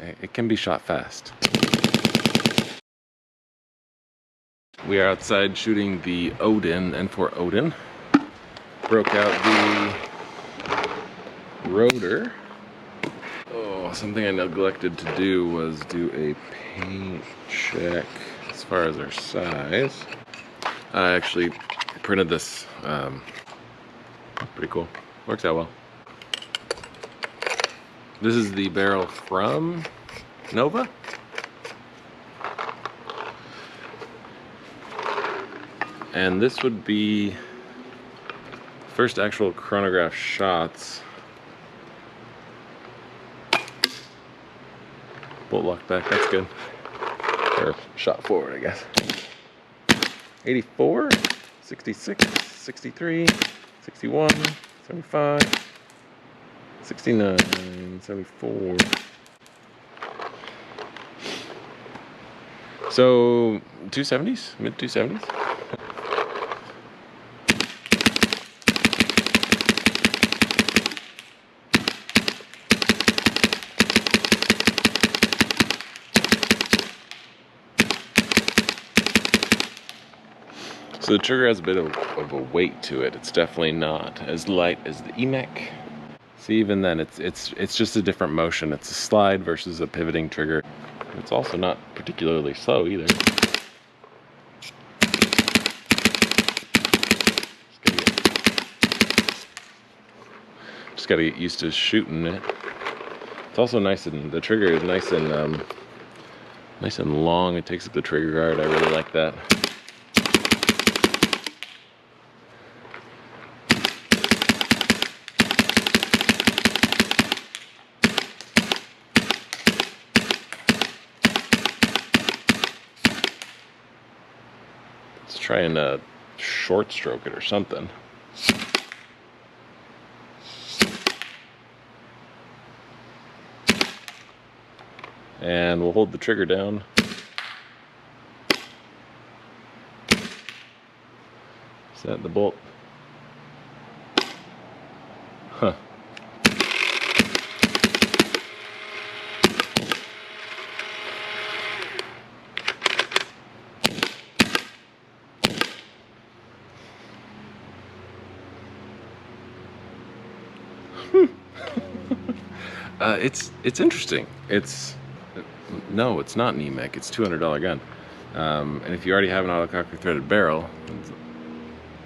It can be shot fast. We are outside shooting the Odin, and for Odin, broke out the rotor. Oh, something I neglected to do was do a paint check as far as our size. I actually printed this. Pretty cool. Works out well. This is the barrel from Nova. And this would be first actual chronograph shots. Bolt lock back, that's good. Or shot forward, I guess. 84, 66, 63, 61, 75, 69, 74. So 270s, mid 270s. So the trigger has a bit of a weight to it. It's definitely not as light as the EMEC. See, even then, it's just a different motion. It's a slide versus a pivoting trigger. It's also not particularly slow either. Just gotta get used to shooting it. It's also nice, and the trigger is nice and long. It takes up the trigger guard. I really like that. Let's try and short stroke it or something. And we'll hold the trigger down. Set the bolt. Huh. It's interesting. No, it's not an EMEC. It's a $200 gun. And if you already have an autococker threaded barrel,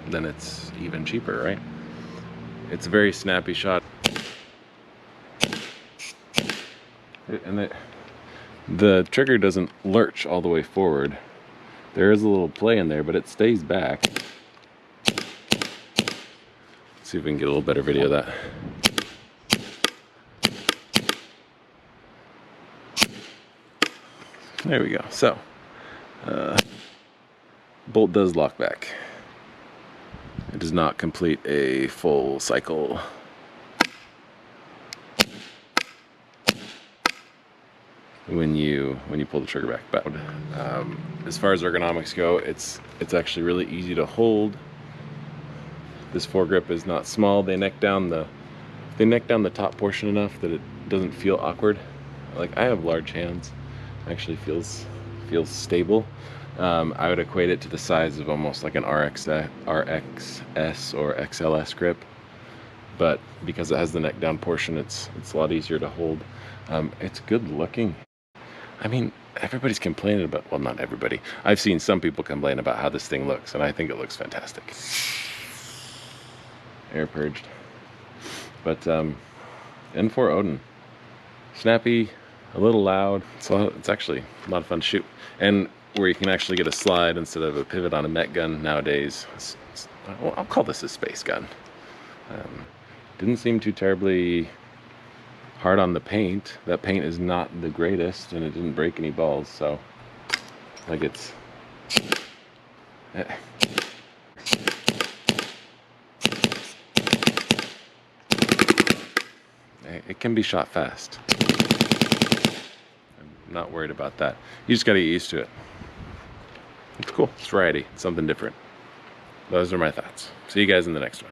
then it's even cheaper, right? It's a very snappy shot. And the trigger doesn't lurch all the way forward. There is a little play in there, but it stays back. Let's see if we can get a little better video of that. There we go. So, bolt does lock back. It does not complete a full cycle. When you pull the trigger back. But as far as ergonomics go, it's actually really easy to hold. This foregrip is not small. They neck down the top portion enough that it doesn't feel awkward. Like, I have large hands. Actually feels stable. I would equate it to the size of almost like an RXS or XLS grip, but because it has the neck down portion, it's a lot easier to hold. It's good looking. I mean, everybody's complaining about, well, not everybody. I've seen some people complain about how this thing looks, and I think it looks fantastic. Air purged. But N4 Odin, snappy, a little loud. It's actually a lot of fun to shoot. And where you can actually get a slide instead of a pivot on a mech gun nowadays. I'll call this a space gun. Didn't seem too terribly hard on the paint. That paint is not the greatest, and it didn't break any balls, so like it can be shot fast. I'm not worried about that. You just gotta get used to it. It's cool. It's variety. It's something different. Those are my thoughts. See you guys in the next one.